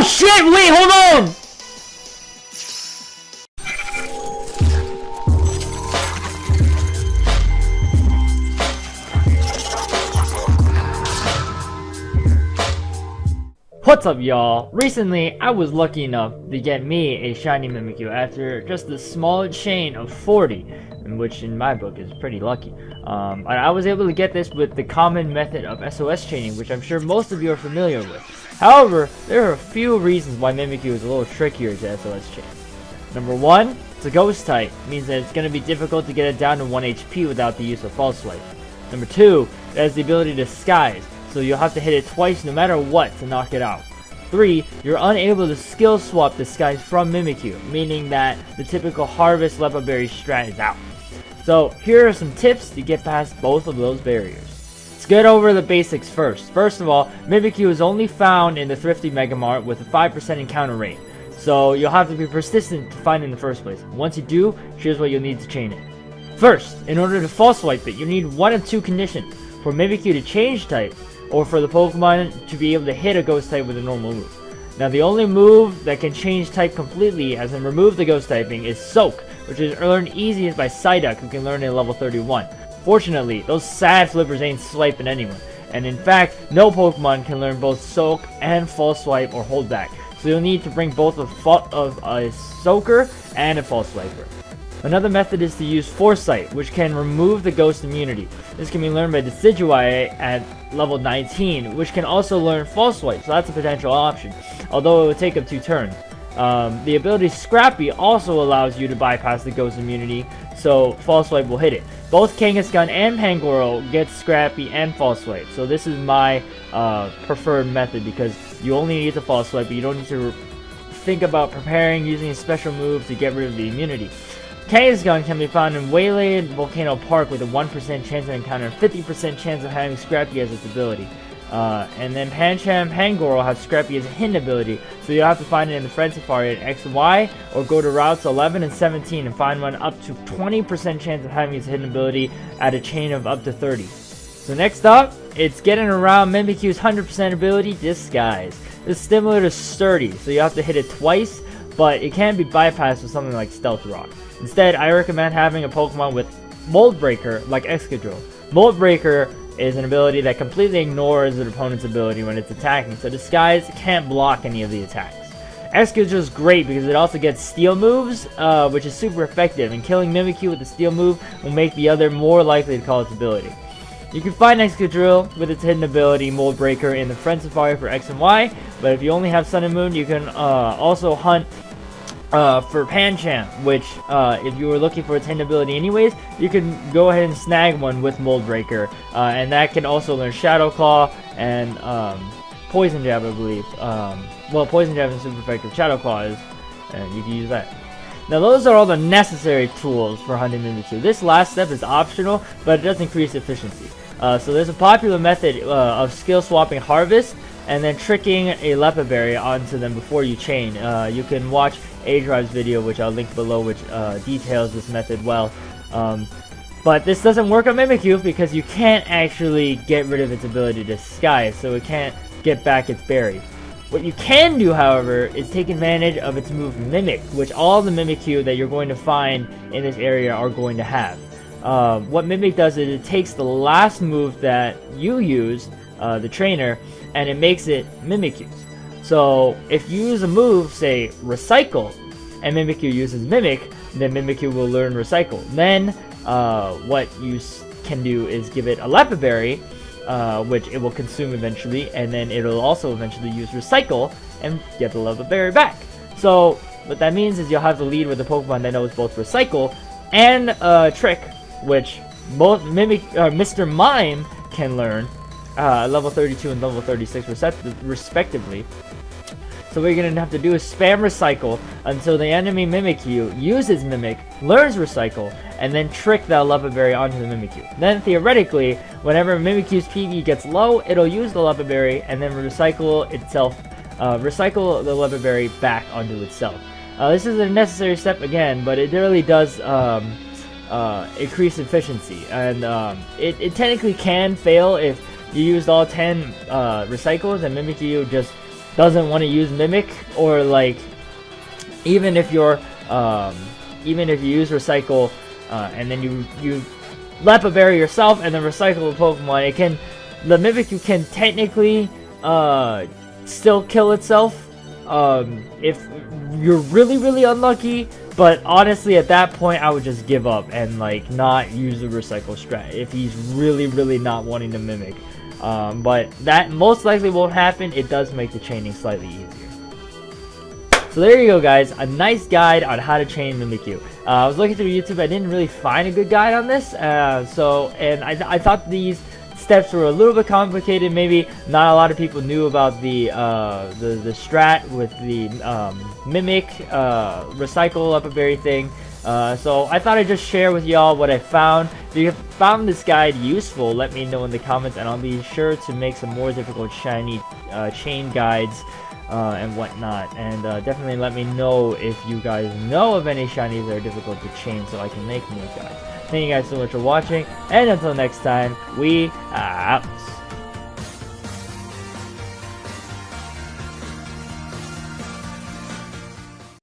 shit! Wait, hold on! What's up, y'all? Recently, I was lucky enough to get me a shiny Mimikyu after just a small chain of 40, which in my book is pretty lucky. I was able to get this with the common method of SOS chaining, which I'm sure most of you are familiar with. However, there are a few reasons why Mimikyu is a little trickier to SOS chain. Number one, it's a ghost type, means that it's going to be difficult to get it down to 1 HP without the use of false swipe. Number two, it has the ability to disguise, so you'll have to hit it twice no matter what to knock it out. 3, you're unable to skill swap Disguise from Mimikyu, meaning that the typical Harvest Leppa Berry strat is out. So here are some tips to get past both of those barriers. Let's get over the basics first. First of all, Mimikyu is only found in the Thrifty Mega Mart with a 5% encounter rate, so you'll have to be persistent to find it in the first place. Once you do, here's what you'll need to chain it. First, in order to false swipe it, you need one of two conditions: for Mimikyu to change type, or for the Pokemon to be able to hit a ghost type with a normal move. Now the only move that can change type completely, as in remove the ghost typing, is Soak, which is learned easiest by Psyduck, who can learn it at level 31. Fortunately, those sad flippers ain't swiping anyone, and in fact, no Pokemon can learn both Soak and False Swipe or Hold Back, so you'll need to bring both a Soaker and a False Swiper. Another method is to use Foresight, which can remove the ghost immunity. This can be learned by Decidueye at level 19, which can also learn False Swipe, so that's a potential option, although it would take up 2 turns. The ability Scrappy also allows you to bypass the ghost immunity, so False Swipe will hit it. Both Kangaskhan and Pangoro get Scrappy and False Swipe, so this is my preferred method because you only need to False Swipe, but you don't need to think about preparing using a special move to get rid of the immunity. Kangaskhan can be found in Waylay Volcano Park with a 1% chance of encounter and 50% chance of having Scrappy as its ability. And then Pancham Pangoro has Scrappy as a hidden ability, so you'll have to find it in the Friend Safari at X and Y, or go to routes 11 and 17 and find one up to 20% chance of having its hidden ability at a chain of up to 30. So next up, it's getting around Mimikyu's 100% ability, Disguise. This is similar to Sturdy, so you have to hit it twice, but it can be bypassed with something like Stealth Rock. Instead, I recommend having a Pokemon with Mold Breaker like Excadrill. Mold Breaker is an ability that completely ignores an opponent's ability when it's attacking, so Disguise can't block any of the attacks. Excadrill is great because it also gets Steel moves, which is super effective, and killing Mimikyu with the Steel move will make the other more likely to call its ability. You can find Excadrill with its hidden ability Mold Breaker in the Friend Safari for X and Y, but if you only have Sun and Moon, you can also hunt for Pancham, which if you were looking for its hidden ability anyways, you can go ahead and snag one with Mold Breaker, and that can also learn Shadow Claw and Poison Jab, I believe. Well, Poison Jab is super effective, Shadow Claw is, and you can use that. Now those are all the necessary tools for hunting Mimikyu. This last step is optional, but it does increase efficiency. So there's a popular method of skill swapping Harvest, and then tricking a Leppa Berry onto them before you chain. You can watch A-Drive's video, which I'll link below, which details this method well. But this doesn't work on Mimikyu because you can't actually get rid of its ability to disguise, so it can't get back its berry. What you can do, however, is take advantage of its move Mimic, which all the Mimikyu that you're going to find in this area are going to have. What Mimic does is it takes the last move that you used, the trainer, and it makes it Mimikyu's. So if you use a move, say Recycle, and Mimikyu uses Mimic, then Mimikyu will learn Recycle. Then what you can do is give it a Leppa Berry, which it will consume eventually, and then it'll also eventually use Recycle and get the Leppa Berry back. So what that means is you'll have to lead with a Pokemon that knows both Recycle and Trick, which both Mr. Mime can learn, level 32 and level 36 respectively. So what you're going to have to do is spam Recycle until the enemy Mimikyu uses Mimic, learns Recycle, and then trick that Leppa Berry onto the Mimikyu. Then theoretically, whenever Mimikyu's PV gets low, it'll use the Leppa Berry and then recycle the Leppa Berry back onto itself. This is a necessary step again, but it really does increase efficiency, and it technically can fail if you used all 10 recycles and Mimikyu just doesn't want to use Mimic, or like even if you're even if you use Recycle and then you Leppa Berry yourself and then recycle a Pokemon, the Mimikyu can technically still kill itself if you're really unlucky. But honestly, at that point, I would just give up and like not use the Recycle strat if he's really not wanting to Mimic. But that most likely won't happen. It does make the chaining slightly easier. So there you go, guys, a nice guide on how to chain Mimikyu. I was looking through YouTube, I didn't really find a good guide on this, and I thought these steps were a little bit complicated. Maybe not a lot of people knew about the strat with the Mimic, Recycle, Leppa Berry thing. So I thought I'd just share with y'all what I found. If you found this guide useful, let me know in the comments, and I'll be sure to make some more difficult shiny chain guides and whatnot. And definitely let me know if you guys know of any shinies that are difficult to chain so I can make more guides. Thank you guys so much for watching, and until next time, we out.